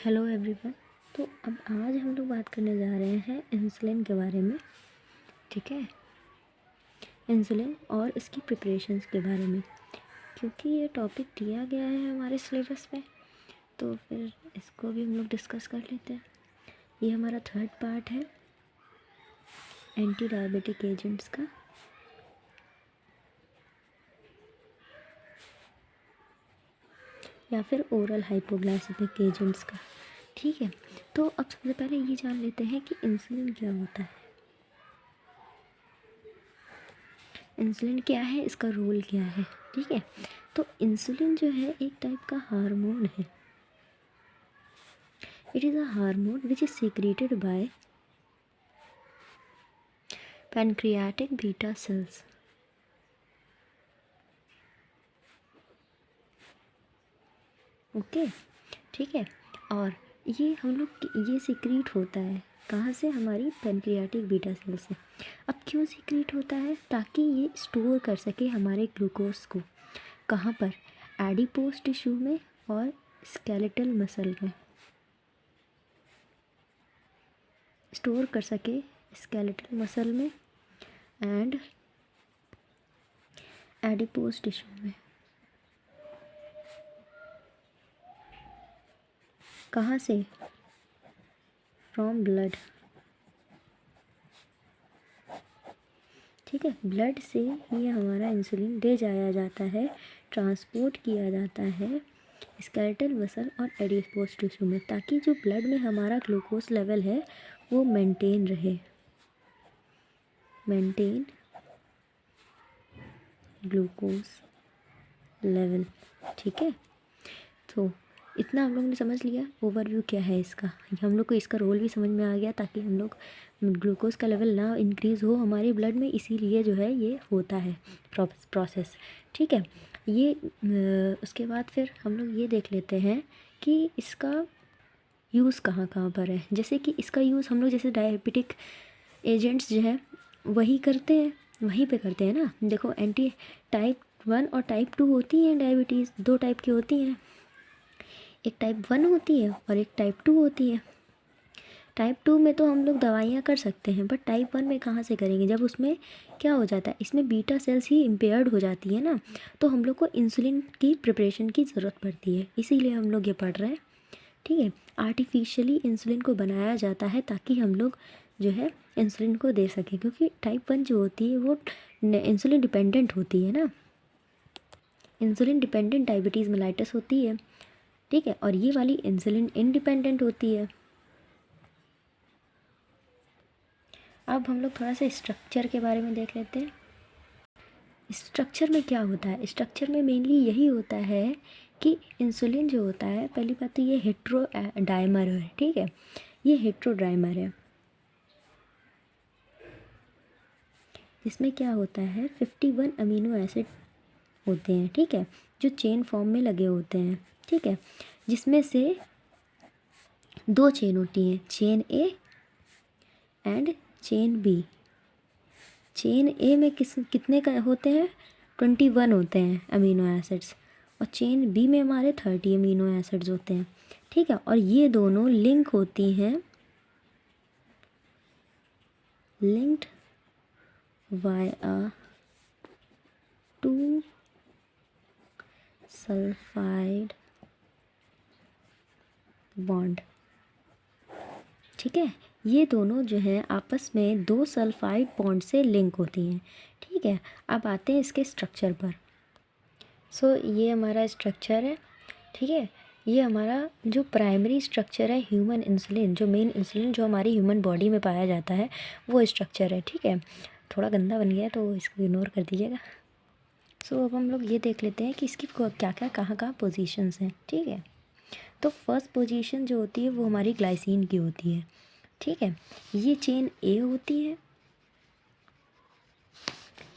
Hello everyone. तो अब आज हम लोग बात करने जा रहे हैं इंसुलिन के बारे में। ठीक है, इंसुलिन और इसकी प्रिपरेशंस के बारे में, क्योंकि ये टॉपिक दिया गया है हमारे सिलेबस में, तो फिर इसको भी हम लोग डिस्कस कर लेते हैं। ये हमारा थर्ड पार्ट है एंटी डायबिटिक एजेंट्स का। या फिर ओरल हाइपोग्लाइसेमिक एजेंट्स का। ठीक है, तो अब सबसे पहले ये जान लेते हैं कि इंसुलिन क्या होता है। इंसुलिन क्या है, इसका रोल क्या है। ठीक है, तो इंसुलिन जो है एक टाइप का हार्मोन है। It is a hormone which is secreted by pancreatic beta cells. Okay, ठीक है, और ये हम लोग ये सीक्रेट होता है कहाँ से, हमारी पैनक्रियाटिक बीटा सेल से। अब क्यों सीक्रेट होता है, ताकि ये स्टोर कर सके हमारे ग्लूकोज को। कहाँ पर, एडिपोज टिश्यू में और स्केलेटल मसल में स्टोर कर सके, स्केलेटल मसल में एंड एडिपोज टिश्यू में। कहाँ से, फ्रॉम ब्लड। ठीक है, ब्लड से ये हमारा इंसुलिन ले जाया जाता है, ट्रांसपोर्ट किया जाता है स्केलेटल मसल और एडिपोज टिश्यू में, ताकि जो ब्लड में हमारा ग्लूकोज लेवल है वो मेंटेन रहे, मेंटेन ग्लूकोज लेवल। ठीक है, तो इतना हम लोग ने समझ लिया, ओवरव्यू क्या है इसका। हम लोग को इसका रोल भी समझ में आ गया, ताकि हम लोग ग्लूकोज का लेवल ना इंक्रीज़ हो हमारे ब्लड में, इसीलिए जो है ये होता है प्रोसेस। ठीक है, ये उसके बाद फिर हम लोग ये देख लेते हैं कि इसका यूज़ कहाँ कहाँ पर है। जैसे कि इसका यूज़ हम लोग जैसे डायबिटिक एजेंट्स जो है वही करते हैं, वहीं पे करते हैं ना। देखो, एंटी टाइप 1 और टाइप 2 होती हैं डायबिटीज़, दो टाइप की होती हैं। एक टाइप 1 होती है और एक टाइप 2 होती है। टाइप 2 में तो हम लोग दवाइयाँ कर सकते हैं, बट टाइप 1 में कहाँ से करेंगे, जब उसमें क्या हो जाता है, इसमें बीटा सेल्स ही इम्पेयर्ड हो जाती है ना, तो हम लोग को इंसुलिन की प्रिपरेशन की ज़रूरत पड़ती है, इसीलिए हम लोग ये पढ़ रहे हैं। ठीक है, आर्टिफिशियली इंसुलिन को बनाया जाता है ताकि हम लोग जो है इंसुलिन को दे सकें, क्योंकि टाइप 1 जो होती है वो इंसुलिन डिपेंडेंट होती है ना, इंसुलिन डिपेंडेंट डायबिटीज़ मेलाइटस होती है। ठीक है, और ये वाली इंसुलिन इंडिपेंडेंट होती है। अब हम लोग थोड़ा सा स्ट्रक्चर के बारे में देख लेते हैं। स्ट्रक्चर में क्या होता है, स्ट्रक्चर में मेनली यही होता है कि इंसुलिन जो होता है, पहली बात तो ये हेट्रोडाइमर है। ठीक है, ये हेट्रोडाइमर है, इसमें क्या होता है 51 अमीनो एसिड होते हैं। ठीक है, जो चेन फॉर्म में लगे होते हैं। ठीक है, जिसमें से दो चेन होती हैं, chain A and chain B. Chain A में कितने का होते हैं, 21 होते हैं अमीनो एसिड्स, और चेन बी में हमारे 30 अमीनो एसिड्स होते हैं। ठीक है, और ये दोनों लिंक होती हैं, लिंक्ड वाया 2 सल्फाइड बॉन्ड। ठीक है, ये दोनों जो हैं आपस में 2 सल्फाइड बॉन्ड से लिंक होती हैं। ठीक है, अब आते हैं इसके स्ट्रक्चर पर। ये हमारा स्ट्रक्चर है। ठीक है, ये हमारा जो प्राइमरी स्ट्रक्चर है ह्यूमन इंसुलिन, जो मेन इंसुलिन जो हमारी ह्यूमन बॉडी में पाया जाता है, वो स्ट्रक्चर है। ठीक है, थोड़ा गंदा बन गया तो इसको इग्नोर कर दीजिएगा। अब हम लोग ये देख लेते हैं कि इसकी क्या क्या कहाँ कहाँ पोजीशंस हैं। ठीक है, तो फर्स्ट पोजीशन जो होती है वो हमारी ग्लाइसिन की होती है। ठीक है, ये चेन ए होती है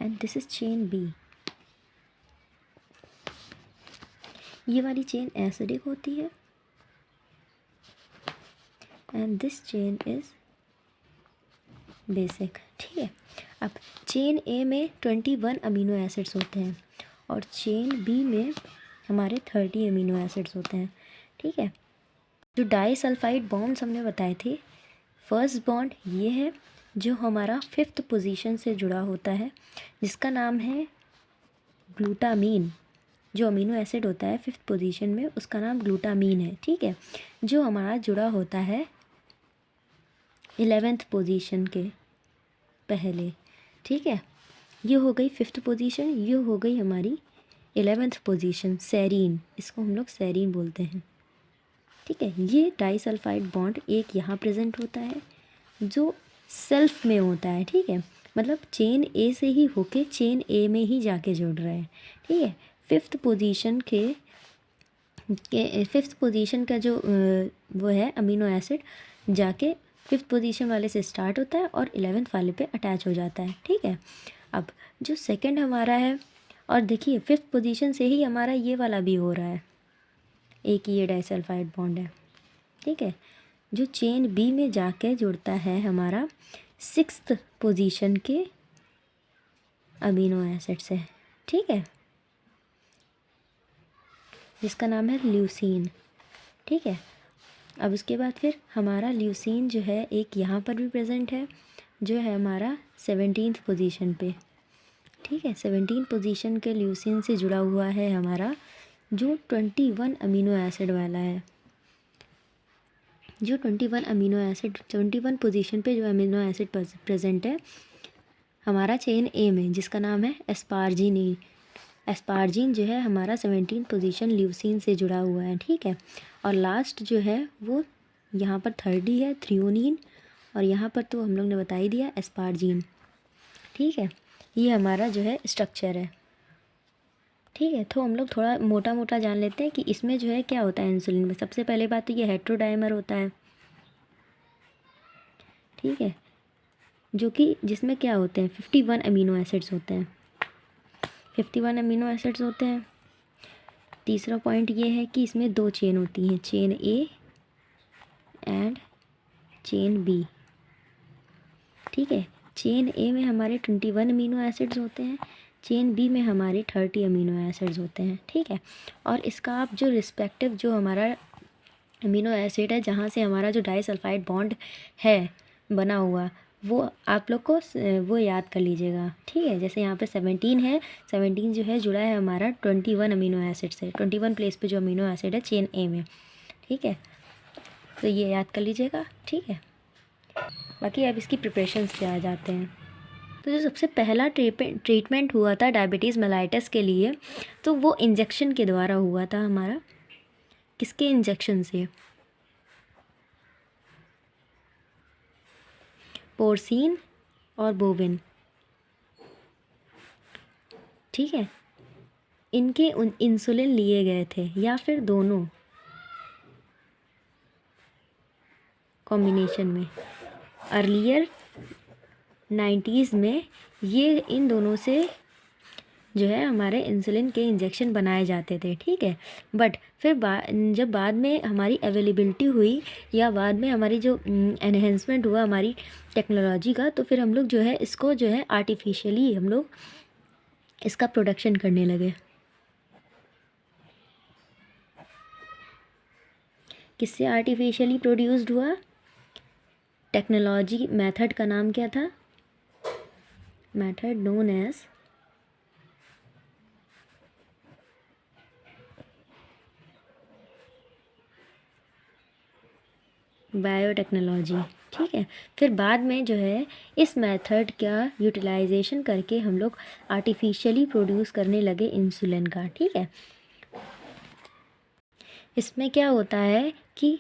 and this is chain B. ये वाली चेन एसिडिक होती है and this chain is basic. ठीक है, अब चेन ए में 21 अमीनो एसिड्स होते हैं और चेन बी में हमारे 30 अमीनो एसिड्स होते हैं। ठीक है, जो डाइसल्फाइड बॉन्ड्स हमने बताए थे, फर्स्ट बॉन्ड ये है जो हमारा 5th पोजीशन से जुड़ा होता है, जिसका नाम है ग्लूटामीन। जो अमीनो एसिड होता है 5th पोजीशन में, उसका नाम ग्लूटामीन है, ठीक है, जो हमारा जुड़ा होता है 11th पोजीशन के पहले, ठीक है। ये हो गई 5th पोजीशन, ये हो गई हमारी 11th पोजीशन, सेरीन, इसको हम लोग सेरीन बोलते हैं, ठीक है। ये डाइसल्फाइड बॉन्ड एक यहाँ प्रेजेंट होता है जो सेल्फ में होता है, ठीक है, मतलब चेन ए से ही होके चेन ए में ही जाके जुड़ रहा है, ठीक है। 5th पोजीशन के 5th पोजीशन का जो वो है अमीनो एसिड जाके 5th पोजीशन वाले से स्टार्ट होता है और 11th वाले पे अटैच हो जाता है, ठीक है। अब जो सेकंड हमारा है, और देखिए 5th पोजीशन से ही हमारा ये वाला भी हो रहा है, एक ये डाइसल्फाइड बॉन्ड है, ठीक है, जो चेन बी में जाके जुड़ता है हमारा 6th पोजीशन के अमीनो एसिड से, ठीक है, जिसका नाम है ल्यूसीन, ठीक है। अब उसके बाद फिर हमारा ल्यूसीन जो है एक यहाँ पर भी प्रेजेंट है, जो है हमारा 17th पोजीशन पे, ठीक है। 17 पोजीशन के ल्यूसीन से जुड़ा हुआ है हमारा जो 21 अमीनो एसिड वाला है, जो 21 अमीनो एसिड 21 पोजीशन पे जो अमीनो एसिड प्रेजेंट है हमारा चेन ए में, जिसका नाम है एस्पार्जिनिन। एस्पार्जिन जो है हमारा 17 पोजीशन ल्यूसीन से जुड़ा हुआ है, ठीक है। और लास्ट जो है वो यहाँ पर थर्ड ही है, थ्रियोनिन, और यहाँ पर तो हम लोग ने बता ही दिया एस्पार्जिन, ठीक है। ये हमारा जो है स्ट्रक्चर है, ठीक है। तो हम लोग थोड़ा मोटा मोटा जान लेते हैं कि इसमें जो है क्या होता है इंसुलिन में। सबसे पहले बात तो ये हेट्रोडाइमर होता है, ठीक है, जो कि जिसमें क्या होते हैं 51 अमीनो एसिड्स होते हैं, 51 अमीनो एसिड्स होते हैं। तीसरा पॉइंट ये है कि इसमें 2 चेन होती हैं, chain A and chain B, ठीक है। चेन ए में हमारे 21 अमीनो एसिड्स होते हैं, चेन बी में हमारे 30 अमीनो एसिड्स होते हैं, ठीक है। और इसका आप जो रिस्पेक्टिव जो हमारा अमीनो एसिड है जहाँ से हमारा जो डाइसल्फाइड बॉन्ड है बना हुआ, वो आप लोग को वो याद कर लीजिएगा, ठीक है। जैसे यहाँ पे 17 है, 17 जो है जुड़ा है हमारा 21 अमीनो एसिड से, 21 प्लेस पे जो अमीनो एसिड है चेन ए में, ठीक है, तो ये याद कर लीजिएगा, ठीक है। बाकी अब इसकी प्रिपरेशंस पे आ जाते हैं। तो जो सबसे पहला ट्रीटमेंट हुआ था डायबिटीज़ मेलाइटस के लिए, तो वो इंजेक्शन के द्वारा हुआ था हमारा। किसके इंजेक्शन से? पोर्सिन और बोविन, ठीक है। इनके इंसुलिन लिए गए थे या फिर दोनों कॉम्बिनेशन में। अर्लियर 90s में ये इन दोनों से जो है हमारे इंसुलिन के इंजेक्शन बनाए जाते थे, ठीक है। बट फिर जब बाद में हमारी अवेलेबिलिटी हुई या बाद में हमारी जो एनहेंसमेंट हुआ हमारी टेक्नोलॉजी का, तो फिर हम लोग जो है इसको जो है आर्टिफिशियली हम लोग इसका प्रोडक्शन करने लगे। किससे आर्टिफिशियली प्रोड्यूस्ड हुआ? टेक्नोलॉजी मेथड का नाम क्या था? मेथड नोन एज बायोटेक्नोलॉजी, ठीक है। फिर बाद में जो है इस मेथड का यूटिलाइजेशन करके हम लोग आर्टिफिशियली प्रोड्यूस करने लगे इंसुलिन का, ठीक है। इसमें क्या होता है कि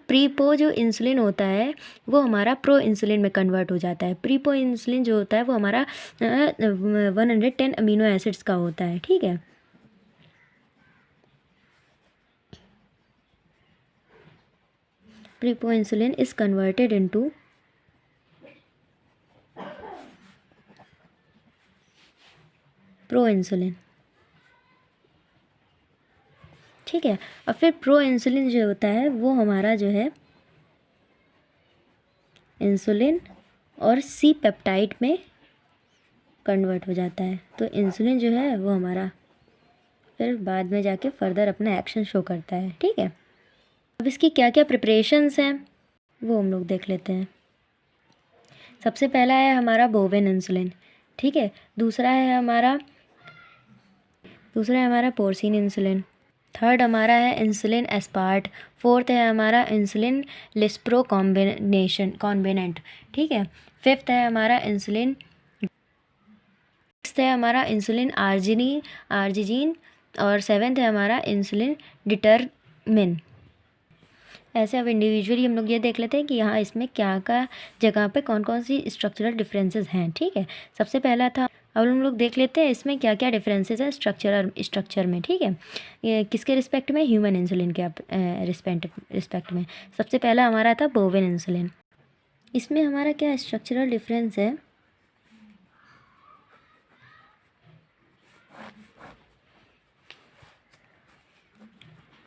प्रीपो जो इंसुलिन होता है वो हमारा प्रो इंसुलिन में कन्वर्ट हो जाता है। प्रीपो इंसुलिन जो होता है वो हमारा 110 अमीनो एसिड्स का होता है, ठीक है। Preproinsulin is converted into proinsulin, ठीक है। और फिर प्रो इंसुलिन जो होता है वो हमारा जो है इंसुलिन और सी पेप्टाइड में कन्वर्ट हो जाता है। तो इंसुलिन जो है वो हमारा फिर बाद में जाके फर्दर अपना एक्शन शो करता है, ठीक है। अब इसकी क्या क्या प्रिपरेशंस हैं वो हम लोग देख लेते हैं। सबसे पहला है हमारा बोवेन इंसुलिन, ठीक है। दूसरा है हमारा पोर्सिन इंसुलिन। थर्ड हमारा है इंसुलिन एस्पार्ट। फोर्थ है हमारा इंसुलिन लिस्प्रो कॉम्बिनेंट, ठीक है। फिफ्थ है हमारा इंसुलिन, सिक्स्थ है हमारा इंसुलिन आर्जिजीन और सेवेंथ है हमारा इंसुलिन डिटरमिन। ऐसे अब इंडिविजुअली हम लोग ये देख लेते हैं कि यहाँ इसमें क्या क्या जगह पे कौन कौन सी स्ट्रक्चरल डिफरेंसेस हैं, ठीक है। सबसे पहला था, अब हम लोग देख लेते हैं इसमें क्या क्या डिफरेंसेस हैं स्ट्रक्चर में, ठीक है। ये किसके रिस्पेक्ट में? ह्यूमन इंसुलिन के रिस्पेक्ट में। सबसे पहला हमारा था बोवेन इंसुलिन। इसमें हमारा क्या स्ट्रक्चरल डिफरेंस है,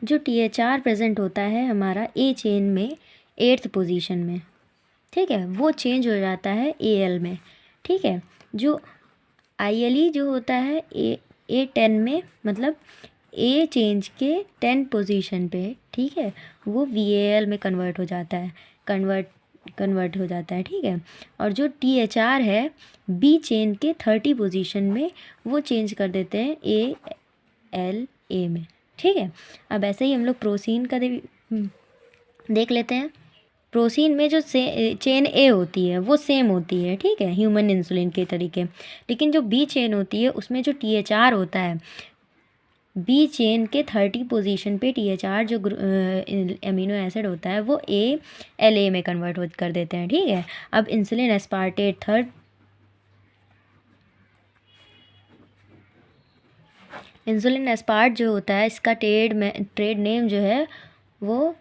जो THR प्रेजेंट होता है हमारा ए चेन में 8th पोजीशन में, ठीक है, वो चेंज हो जाता है AL में, ठीक है। जो ILE जो होता है A10 में, मतलब A चेंज के 10 पोजीशन पे, ठीक है, वो VAL में कन्वर्ट हो जाता है, कन्वर्ट हो जाता है, ठीक है। और जो THR है B चेन के 30 पोजीशन में, वो चेंज कर देते हैं ALA में, ठीक है। अब ऐसे ही हम लोग प्रोसीन का देख लेते हैं। प्रोसीन में जो चेन A होती है वो सेम होती है, ठीक है, ह्यूमन इंसुलिन के तरीके। लेकिन जो B चेन होती है उसमें जो THR होता है, B चेन के 30 पोजीशन पे THR जो अमीनो एसिड होता है वो ALA में कन्वर्ट कर देते हैं, ठीक है। अब insulin aspartate third, insulin aspart जो होता है इसका ट्रेड नेम जो है वो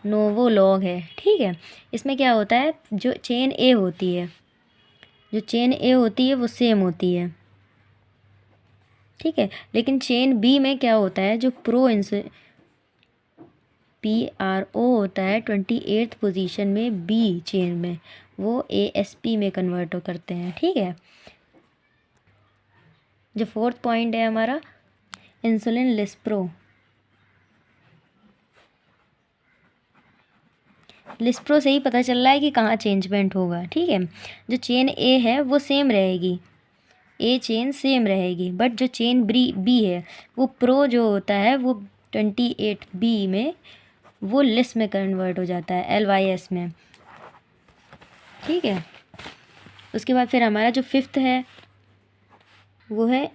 नोवोलॉग है, ठीक है। इसमें क्या होता है, जो चेन A होती है वो सेम होती है, ठीक है। लेकिन चेन B में क्या होता है, जो PRO होता है 28th पोजीशन में B चेन में, वो ASP में कन्वर्ट करते हैं, ठीक है। जो फोर्थ पॉइंट है हमारा इंसुलिन लिस्प्रो से ही पता चल रहा है कि कहाँ चेंजमेंट होगा, ठीक है। जो चेन A है वो सेम रहेगी, A चेन सेम रहेगी, बट जो चेन B है वो प्रो जो होता है वो 28B में वो लिस में कन्वर्ट हो जाता है, LYS में, ठीक है। उसके बाद फिर हमारा जो फिफ्थ है वो है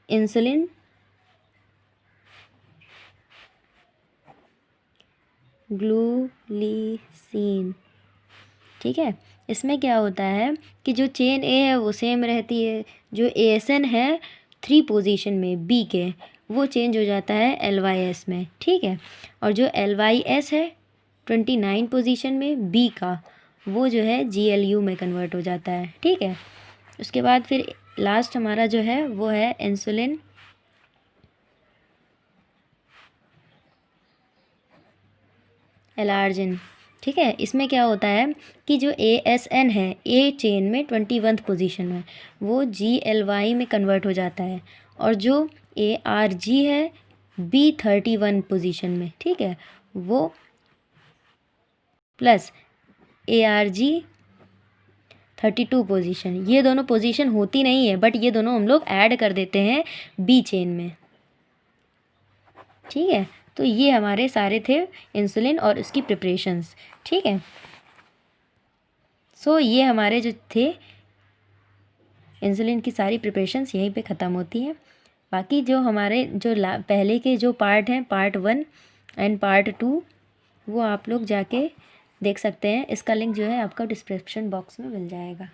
इंसुलिन ग्लूलिसिन, ठीक है। इसमें क्या होता है कि जो चेन A है वो सेम रहती है, जो ASN है 3 पोजीशन में B के, वो चेंज हो जाता है LYS में, ठीक है। और जो LYS है 29 पोजीशन में B का, वो जो है GLU में कन्वर्ट हो जाता है, ठीक है। उसके बाद फिर लास्ट हमारा जो है वो है इंसुलिन एलार्जिन, ठीक है। इसमें क्या होता है कि जो ASN है A चेन में 21th पोजीशन में, वो GLY में कन्वर्ट हो जाता है, और जो ARG है B31 पोजीशन में, ठीक है, वो प्लस ARG 32 पोजीशन, ये दोनों पोजीशन होती नहीं है, बट ये दोनों हम लोग ऐड कर देते हैं B चेन में, ठीक है। तो ये हमारे सारे थे इंसुलिन और उसकी प्रिपरेशंस, ठीक है। सो ये हमारे जो थे इंसुलिन की सारी प्रिपरेशंस यहीं पे ख़त्म होती हैं। बाकी जो हमारे जो पहले के जो पार्ट हैं, पार्ट 1 एंड पार्ट 2, वो आप लोग जाके देख सकते हैं। इसका लिंक जो है आपका डिस्क्रिप्शन बॉक्स में मिल जाएगा।